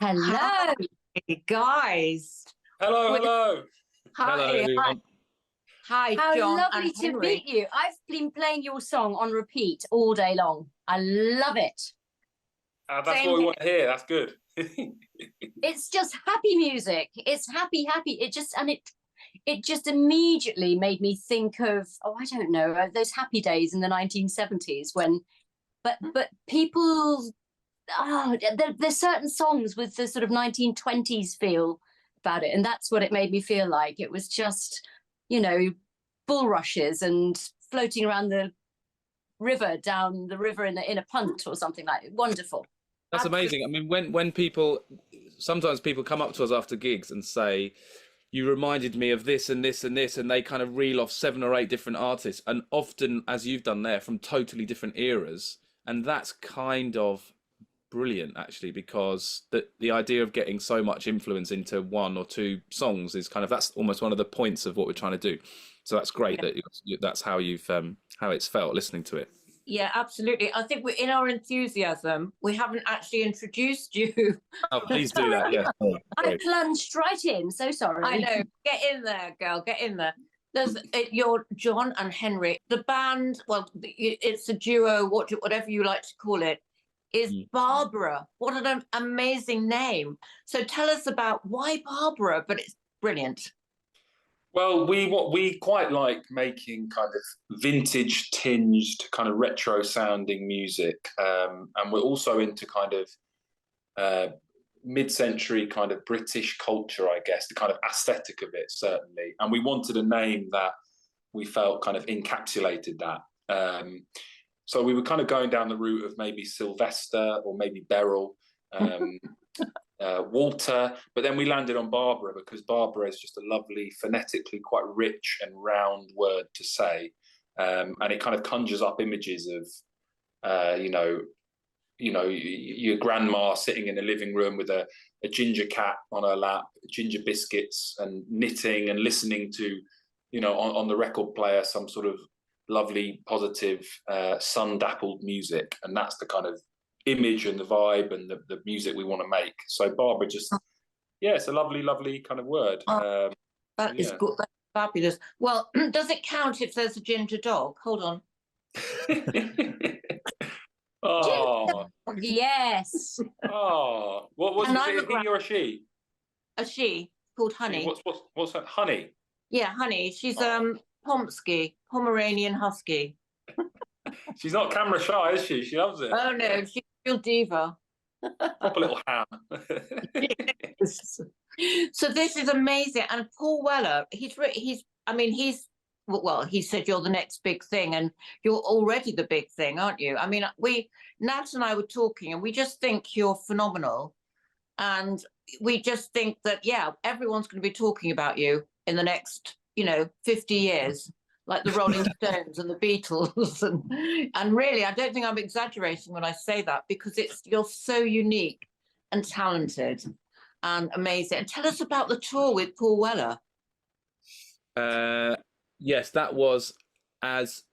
Hello, guys. Hello, With- hello. Hello, Hi, everyone. hi, How John lovely and to Henry. meet you. I've been playing your song on repeat all day long. I love it. That's Same what we here. want to hear. That's good. It's just happy music. It's happy, happy. It just immediately made me think of, oh, I don't know, those happy days in the 1970s when, but people, there's certain songs with the sort of 1920s feel about it, and that's what it made me feel like. It was just, bulrushes and floating around the river, down the river in a punt or something like it. Wonderful. That's amazing. I mean, when sometimes people come up to us after gigs and say, you reminded me of this and this and this, and they kind of reel off 7 or 8 different artists, and often, as you've done there, from totally different eras. And that's kind of brilliant, actually, because the idea of getting so much influence into 1 or 2 songs is that's almost one of the points of what we're trying to do. So that's great that that's how you've how it's felt listening to it. Yeah, absolutely. I think we're in our enthusiasm. We haven't actually introduced you. Oh, please do that. Yeah. I plunged right in. So sorry. I know. Get in there, girl. Get in there. You're John and Henry. The band, well, it's a duo, whatever you like to call it, is Barbara. What an amazing name. So tell us about why Barbara, but it's brilliant. Well, we quite like making kind of vintage tinged, kind of retro sounding music, and we're also into kind of mid-century kind of British culture, I guess, the kind of aesthetic of it, certainly. And we wanted a name that we felt kind of encapsulated that. So we were kind of going down the route of maybe Sylvester or maybe Beryl, Walter, but then we landed on Barbara because Barbara is just a lovely, phonetically quite rich and round word to say. And it kind of conjures up images of, your grandma sitting in a living room with a ginger cat on her lap, ginger biscuits, and knitting and listening to, on the record player, some sort of lovely, positive, sun-dappled music. And that's the kind of image and the vibe and the music we want to make. So Barbara it's a lovely, lovely kind of word. That is good. That's fabulous. Well, does it count if there's a ginger dog? Hold on. Oh, Yes. oh, what was it? A he or a she? A she called Honey. What's that? Honey. Yeah, Honey. She's Pomsky, Pomeranian Husky. She's not camera shy, is she? She loves it. Oh no, she's a real diva. Proper little ham. So this is amazing. And Paul Weller, he said you're the next big thing, and you're already the big thing, aren't you? I mean, Nat and I were talking, and we just think you're phenomenal. And we just think that, everyone's going to be talking about you in the next, 50 years, like the Rolling Stones and the Beatles. And really, I don't think I'm exaggerating when I say that, because you're so unique and talented and amazing. And tell us about the tour with Paul Weller. Yes, that was as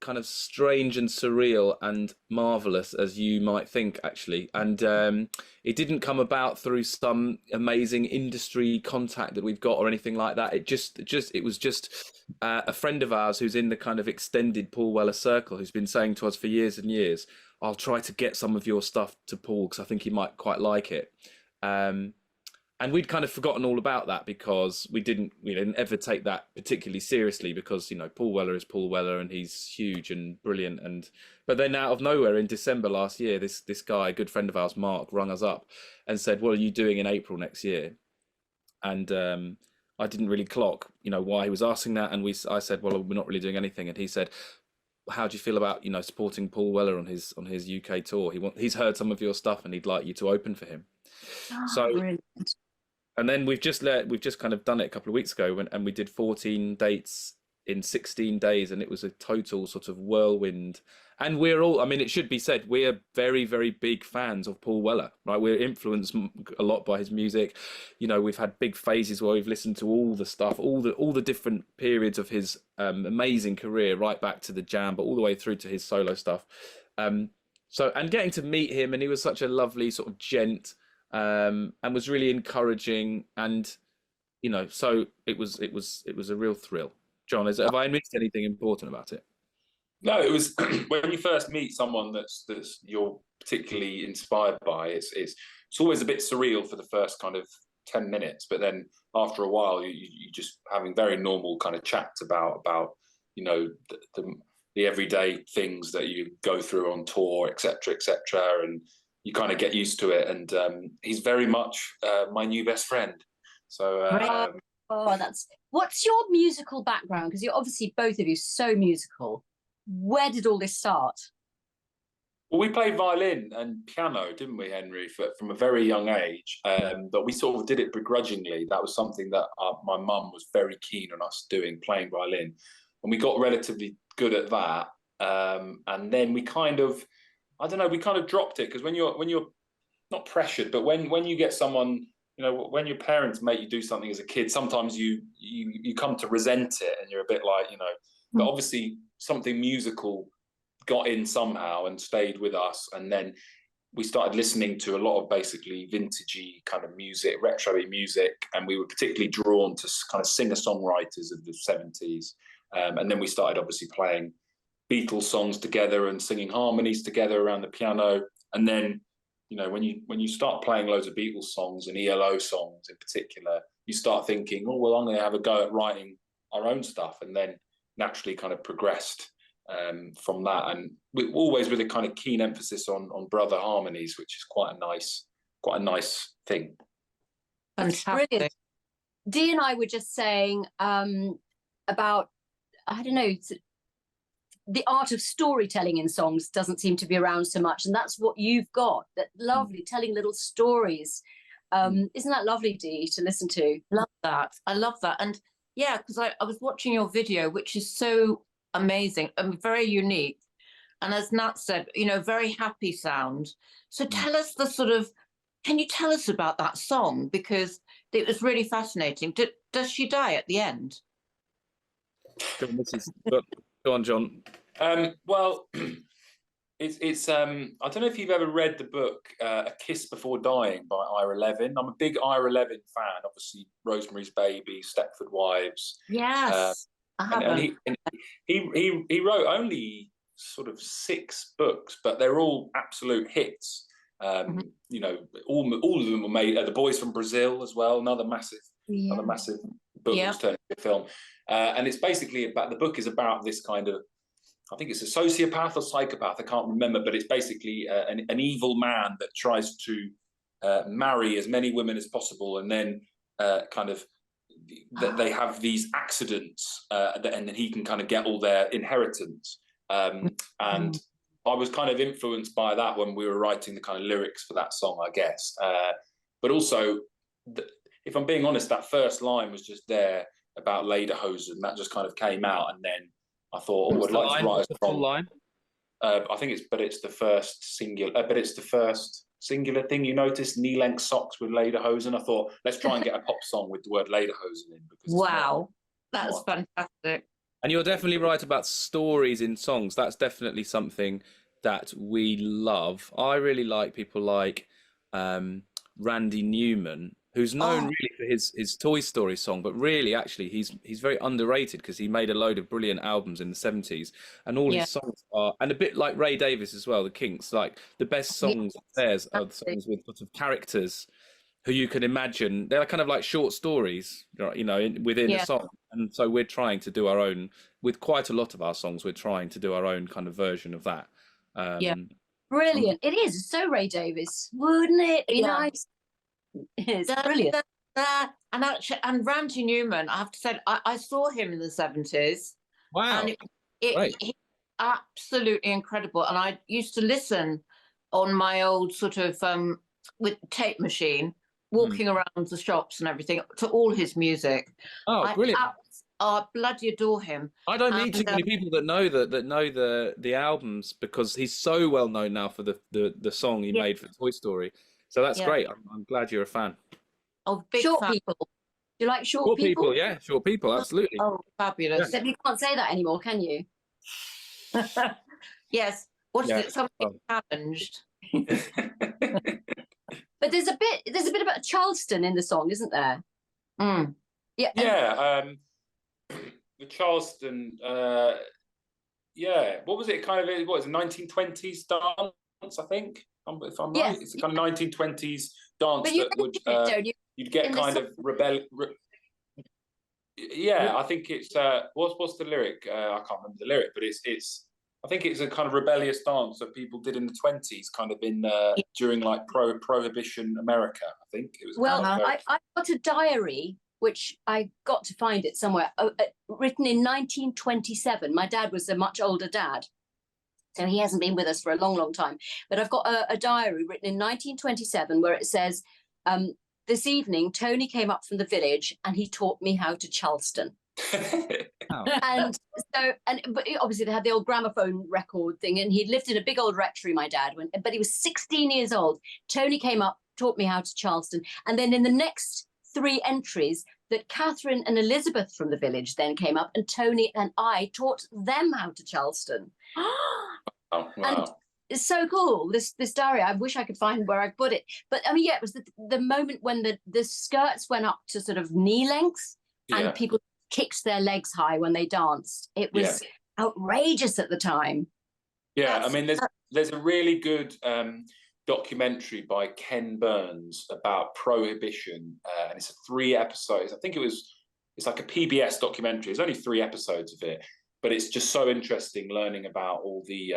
kind of strange and surreal and marvelous as you might think, actually. And it didn't come about through some amazing industry contact that we've got or anything like that. It was just a friend of ours who's in the kind of extended Paul Weller circle, who's been saying to us for years and years, I'll try to get some of your stuff to Paul because I think he might quite like it. And we'd kind of forgotten all about that because we didn't ever take that particularly seriously because, Paul Weller is Paul Weller and he's huge and brilliant. But then out of nowhere in December last year, this guy, a good friend of ours, Mark, rung us up and said, what are you doing in April next year? And I didn't really clock, why he was asking that. And I said, well, we're not really doing anything. And he said, how do you feel about, supporting Paul Weller on his UK tour? He's heard some of your stuff and he'd like you to open for him. So brilliant. And then we've just kind of done it a couple of weeks ago and we did 14 dates in 16 days, and it was a total sort of whirlwind. And we're all, it should be said, we're very, very big fans of Paul Weller, right? We're influenced a lot by his music. We've had big phases where we've listened to all the stuff, all the different periods of his amazing career, right back to the Jam, but all the way through to his solo stuff. And getting to meet him, and he was such a lovely sort of gent. and was really encouraging, and you know, so it was a real thrill. John, have I missed anything important about it? No, it was when you first meet someone that's you're particularly inspired by. It's always a bit surreal for the first kind of 10 minutes, but then after a while, you just having very normal kind of chats about you know the everyday things that you go through on tour, etc., etc., and you kind of get used to it. And he's very much my new best friend. So. What's your musical background? Because you're obviously both of you so musical. Where did all this start? Well, we played violin and piano, didn't we, Henry, from a very young age? But we sort of did it begrudgingly. That was something that my mum was very keen on us doing, playing violin. And we got relatively good at that. And then we kind of, I don't know, we kind of dropped it, because when you're not pressured, but when you get someone, you know, when your parents make you do something as a kid, sometimes you come to resent it, and you're a bit like, you know, but obviously something musical got in somehow and stayed with us. And then we started listening to a lot of basically vintagey kind of music, retro-y music, and we were particularly drawn to kind of singer-songwriters of the 70s. And then we started obviously playing Beatles songs together and singing harmonies together around the piano. And then, you know, when you start playing loads of Beatles songs and ELO songs in particular, you start thinking, oh, well, I'm going to have a go at writing our own stuff. And then naturally kind of progressed from that, and always with a kind of keen emphasis on brother harmonies, which is quite a nice thing. Fantastic. Brilliant. Dee and I were just saying about, I don't know, the art of storytelling in songs doesn't seem to be around so much, and that's what you've got. That lovely telling little stories. Isn't that lovely, Dee, to listen to? Love that. I love that. And yeah, because I was watching your video, which is so amazing and very unique. And as Nat said, you know, very happy sound. So tell us can you tell us about that song? Because it was really fascinating. Does she die at the end? Go on, John. Well, it's I don't know if you've ever read the book A Kiss Before Dying by Ira Levin. I'm a big Ira Levin fan. Obviously, Rosemary's Baby, Stepford Wives. Yes, I haven't. And he wrote only sort of 6 books, but they're all absolute hits. You know, all of them were made. The Boys from Brazil as well, another massive book was turned into a film. And it's basically about, the book is about this kind of, I think it's a sociopath or psychopath, I can't remember, but it's basically an evil man that tries to marry as many women as possible, and then kind of they have these accidents, and then he can kind of get all their inheritance. And I was kind of influenced by that when we were writing the kind of lyrics for that song, I guess. But also, if I'm being honest, that first line was just there about lederhosen. That just kind of came out, and then I thought, I'd like to write a song. Line? I think it's the first singular thing you noticed, knee-length socks with lederhosen. I thought, let's try and get a pop song with the word lederhosen in. Because that's fantastic. And you're definitely right about stories in songs. That's definitely something that we love. I really like people like Randy Newman, who's known really for his Toy Story song, but really, actually, he's very underrated because he made a load of brilliant albums in the 70s, and all his songs are, and a bit like Ray Davies as well, the Kinks, like the best songs of theirs are the songs with sort of characters who you can imagine. They're kind of like short stories, you know, within a song. And so we're trying to do our own, with quite a lot of our songs, we're trying to do our own kind of version of that. Brilliant. It is so Ray Davies, wouldn't it be nice? It's brilliant. And actually, and Randy Newman, I have to say, I saw him in the 70s. Wow. And he absolutely incredible. And I used to listen on my old sort of with tape machine, walking around the shops and everything, to all his music. Oh, brilliant. I bloody adore him. I don't meet too many people that know the albums, because he's so well known now for the song he made for Toy Story. So that's great. I'm glad you're a fan. Oh, big short fan. people. Do you like short people? Yeah, short people, absolutely. Oh, fabulous. Except you can't say that anymore, can you? Yes. What is it? Something challenged. But there's a bit about Charleston in the song, isn't there? Mm. Yeah. Yeah, the Charleston. Yeah, what was it? Kind of what is it? 1920s dance, I think. If I'm Yes. right, it's a kind of 1920s dance But you that would don't you? you'd get In the kind song- of rebel. Yeah, I think it's what's the lyric? I can't remember the lyric, but it's I think it's a kind of rebellious dance that people did in the 20s, kind of in during like prohibition America. I think it was. Well, Uh-huh. I got a diary, which I got to find it somewhere, written in 1927. My dad was a much older dad, so he hasn't been with us for a long, long time. But I've got a diary written in 1927 where it says, this evening, Tony came up from the village and he taught me how to Charleston. Wow. And so, but obviously they had the old gramophone record thing, and he'd lived in a big old rectory, my dad, but he was 16 years old. Tony came up, taught me how to Charleston. And then in the next 3 entries, that Catherine and Elizabeth from the village then came up, and Tony and I taught them how to Charleston. Oh, wow. And it's so cool, this diary. I wish I could find where I put it. But I mean, yeah, it was the moment when the skirts went up to sort of knee length, Yeah. and people kicked their legs high when they danced. It was outrageous at the time. Yeah, I mean, there's a really good documentary by Ken Burns about prohibition, and it's 3 episodes. I think it's like a PBS documentary. There's only 3 episodes of it, but it's just so interesting learning about all the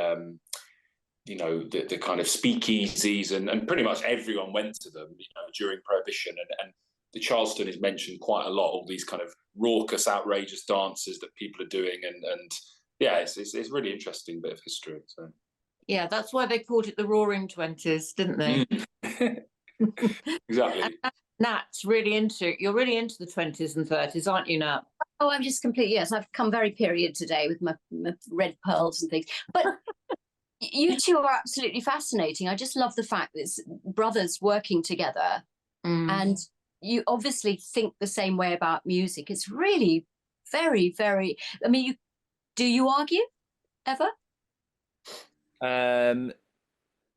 the kind of speakeasies, and pretty much everyone went to them, during prohibition, and the Charleston is mentioned quite a lot. All these kind of raucous, outrageous dances that people are doing, and yeah, it's really interesting bit of history. So Yeah, that's why they called it the Roaring Twenties, didn't they? Exactly. Nat's you're really into the 20s and 30s, aren't you, Nat? Oh, I'm just completely, yes, I've come very period today with my red pearls and things. But you two are absolutely fascinating. I just love the fact that it's brothers working together, and you obviously think the same way about music. It's really very, very, I mean, do you argue ever?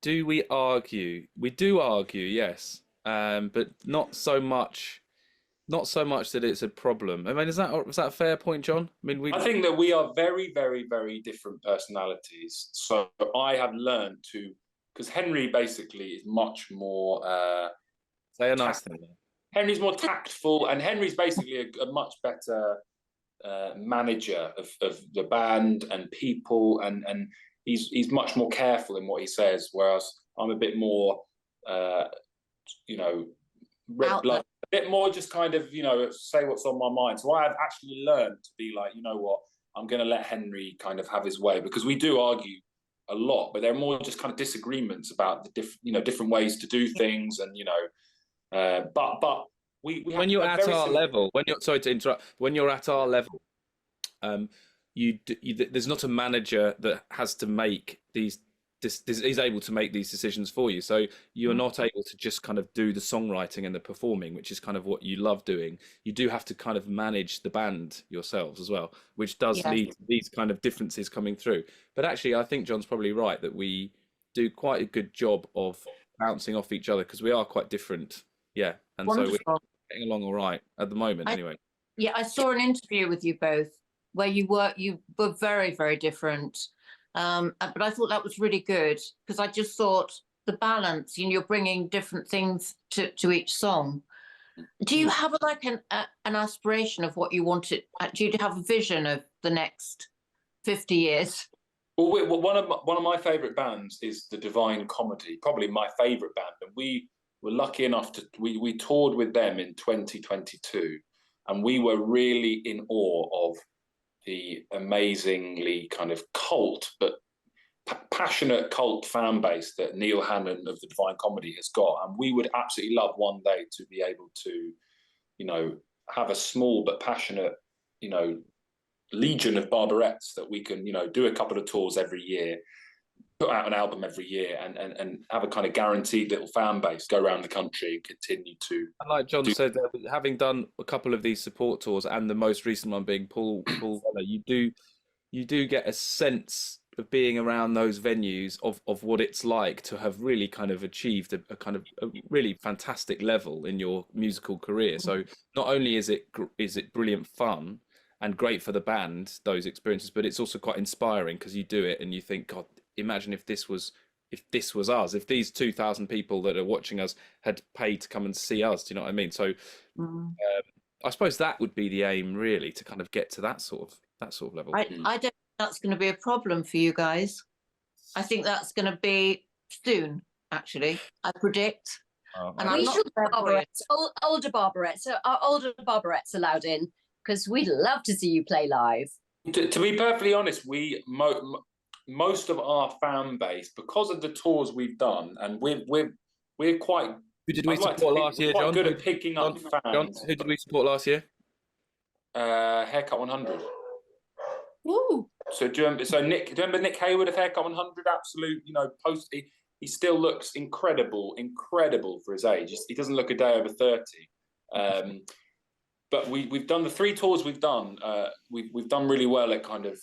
Do we argue? We do argue, yes, but not so much that it's a problem. I mean, was that a fair point, John? I mean, I think that we are very, very, very different personalities. So I have learned to, because Henry basically is much more. Say a nice thing. Henry's more tactful, and Henry's basically a much better manager of the band and people, and he's much more careful in what he says, whereas I'm a bit more, red blood, a bit more just kind of, say what's on my mind. So I have actually learned to be like, you know what, I'm going to let Henry kind of have his way, because we do argue a lot, but they're more just kind of disagreements about the different ways to do things, and but we when you're at our level, sorry to interrupt, when you're at our level, there's not a manager that has to make is able to make these decisions for you. So you're not able to just kind of do the songwriting and the performing, which is kind of what you love doing. You do have to kind of manage the band yourselves as well, which does lead to these kind of differences coming through. But actually, I think John's probably right that we do quite a good job of bouncing off each other, because we are quite different. Yeah. And Wonderful. so we're getting along all right at the moment, anyway. Yeah, I saw an interview with you both where you were very, very different. But I thought that was really good, because I just thought the balance, you're bringing different things to each song. Do you have an aspiration of what you want it? Do you have a vision of the next 50 years? Well, one of my favourite bands is the Divine Comedy, probably my favourite band, and we were lucky enough to we toured with them in 2022, and we were really in awe of the amazingly kind of cult but passionate cult fan base that Neil Hannon of the Divine Comedy has got, and we would absolutely love one day to be able to have a small but passionate legion of Barbarettes that we can do a couple of tours every year, put out an album every year, and have a kind of guaranteed little fan base, go around the country and continue to. And like John said, having done a couple of these support tours, and the most recent one being Paul Weller, you do get a sense being around those venues of what it's like to have really kind of achieved a kind of a really fantastic level in your musical career. So not only is it brilliant fun and great for the band, those experiences, but it's also quite inspiring because you do it and you think, God, imagine if this was us, if these 2,000 people that are watching us had paid to come and see us. Do you know what I mean? So I suppose that would be the aim, really, to kind of get to that sort of level. I don't think that's going to be a problem for you guys. I think that's going to be soon, actually. I predict. And we should older Barbarettes allowed in, because we'd love to see you play live. To be perfectly honest, most of our fan base, because of the tours we've done, and we're quite. Who did we support last year, John? Good at picking up fans. John, who did we support last year? Haircut 100. Ooh. So do you remember Nick Hayward of Haircut 100? Absolute, he still looks incredible for his age. He doesn't look a day over 30. But we've done the 3 tours we've done. We've done really well at kind of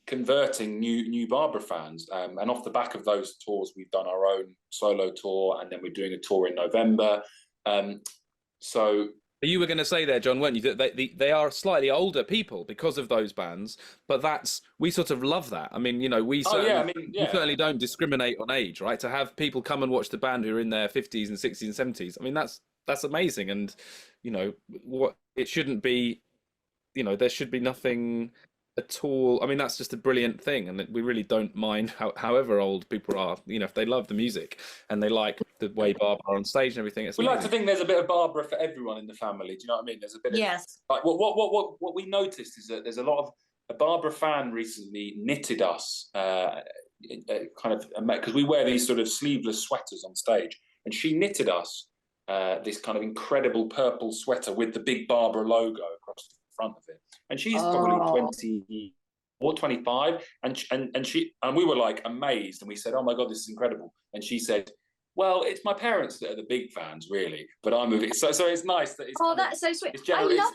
converting new Barbara fans. And off the back of those tours, we've done our own solo tour, and then we're doing a tour in November. So you were going to say there, John, weren't you, that they are slightly older people because of those bands, but we sort of love that. I mean, we certainly don't discriminate on age, right? To have people come and watch the band who are in their 50s and 60s and 70s, I mean, that's amazing. And, what it shouldn't be, there should be nothing at all. I mean, that's just a brilliant thing, and we really don't mind however old people are. If they love the music and they like the way Barbara are on stage and everything. We like to think there's a bit of Barbara for everyone in the family. Do you know what I mean? There's a bit of like what we noticed is that there's a lot of a Barbara fan recently knitted us kind of because we wear these sort of sleeveless sweaters on stage, and she knitted us this kind of incredible purple sweater with the big Barbara logo across the front of it. And she's probably 20 or 25, and we were like amazed, and we said, "Oh my God, this is incredible!" And she said, "Well, it's my parents that are the big fans, really, but I'm a bit." So it's nice that it's. That's so sweet. I love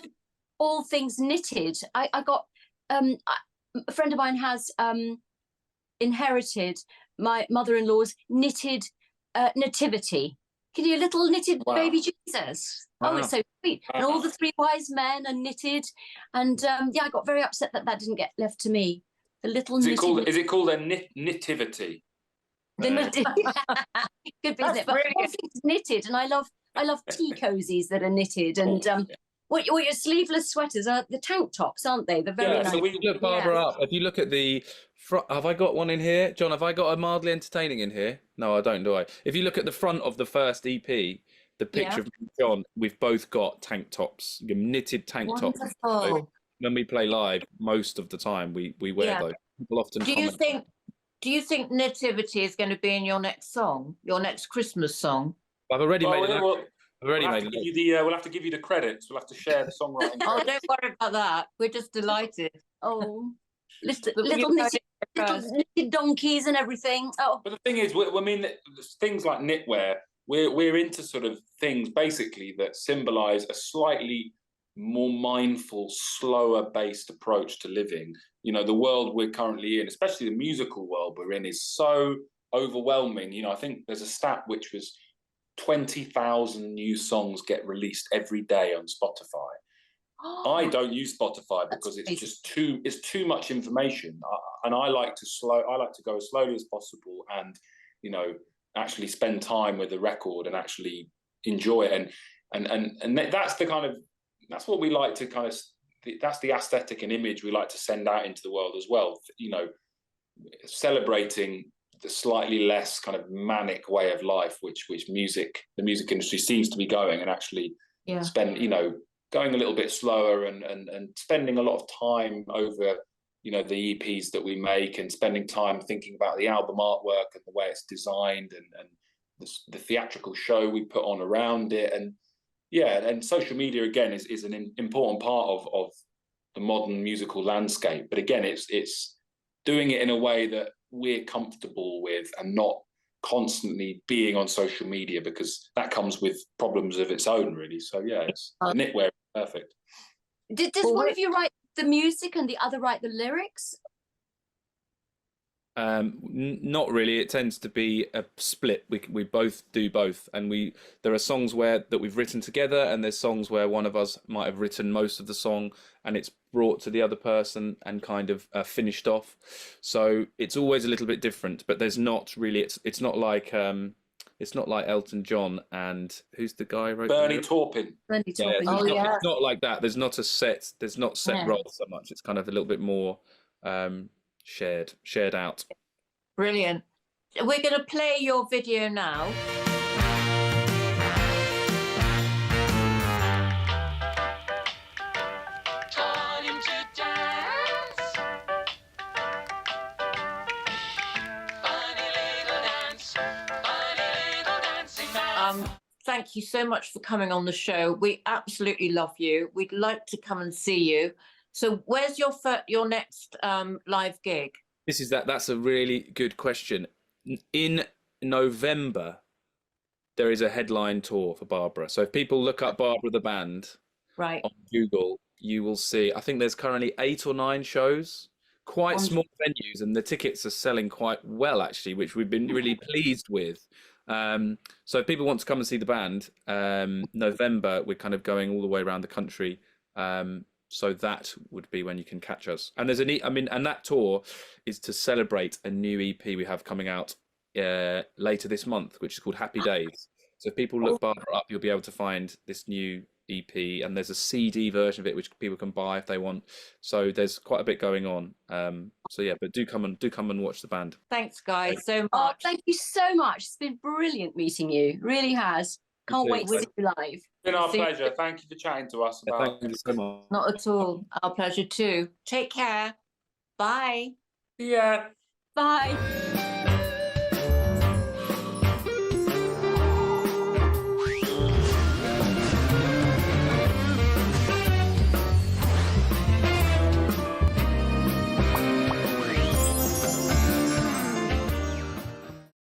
all things knitted. I got a friend of mine has inherited my mother-in-law's knitted nativity. Can you little knitted baby Jesus? Wow. Oh, it's so sweet. And all the 3 wise men are knitted. And I got very upset that didn't get left to me. The little is it called a nativity? The nativity. Could be, isn't it? But all things knitted, and I love tea cozies that are knitted. And what your sleeveless sweaters are the tank tops, aren't they? They're very nice. So we look Barbara up. If you look at the have I got one in here, John? Have I got a mildly entertaining in here? No, I don't, do I? If you look at the front of the first EP, the picture of John, we've both got tank tops, knitted tank tops. So when we play live, most of the time we wear those. People often do you think Nativity is going to be in your next song, your next Christmas song? I've already made it. We'll have to give you the credits. We'll have to share the songwriting. Oh, don't worry about that. We're just delighted. Oh, little knitted donkeys and everything. Oh, but the thing is, things like knitwear. We're into sort of things basically that symbolise a slightly more mindful, slower-based approach to living. The world we're currently in, especially the musical world we're in, is so overwhelming. I think there's a stat which was 20,000 new songs get released every day on Spotify. I don't use Spotify because it's too much information, and I like to go as slowly as possible, and actually spend time with the record and actually enjoy it, and that's what we like to kind of. That's the aesthetic and image we like to send out into the world as well. Celebrating the slightly less kind of manic way of life, which the music industry seems to be going, and actually going a little bit slower and spending a lot of time over the EPs that we make, and spending time thinking about the album artwork and the way it's designed, and the theatrical show we put on around it. And social media again is an important part of the modern musical landscape, but again it's doing it in a way that we're comfortable with, and not constantly being on social media, because that comes with problems of its own, really. So it's knitwear. Perfect. Does one of you write the music and the other write the lyrics? Not really. It tends to be a split. We both do both, and there are songs that we've written together, and there's songs where one of us might have written most of the song, and it's brought to the other person and kind of finished off. So it's always a little bit different, but there's not really. It's not like Elton John and who's the guy who wrote Bernie Taupin. Bernie Yeah, Taupin. Oh, yeah. it's not like that. There's not set Yeah. role so much. It's kind of a little bit more shared out. Brilliant. We're going to play your video now. Thank you so much for coming on the show. We absolutely love you. We'd like to come and see you. So where's your next live gig? That's a really good question. In November, there is a headline tour for Barbara. So if people look up Barbara the band Right. on Google, you will see, I think there's currently 8 or 9 shows, quite small venues, and the tickets are selling quite well, actually, which we've been really pleased with. So if people want to come and see the band, November, we're kind of going all the way around the country. So that would be when you can catch us. And there's and that tour is to celebrate a new EP we have coming out later this month, which is called Happy Days. So if people look Barbara up, you'll be able to find this new EP, and there's a CD version of it which people can buy if they want. So there's quite a bit going on. So yeah, but do come and watch the band. Thanks, guys, so much. Oh, thank you so much. It's been brilliant meeting you. Really has. Can't wait to see you live. It's been our pleasure. Thank you for chatting to us about. Thank you so much. Not at all. Our pleasure too. Take care. Bye. Yeah. Bye.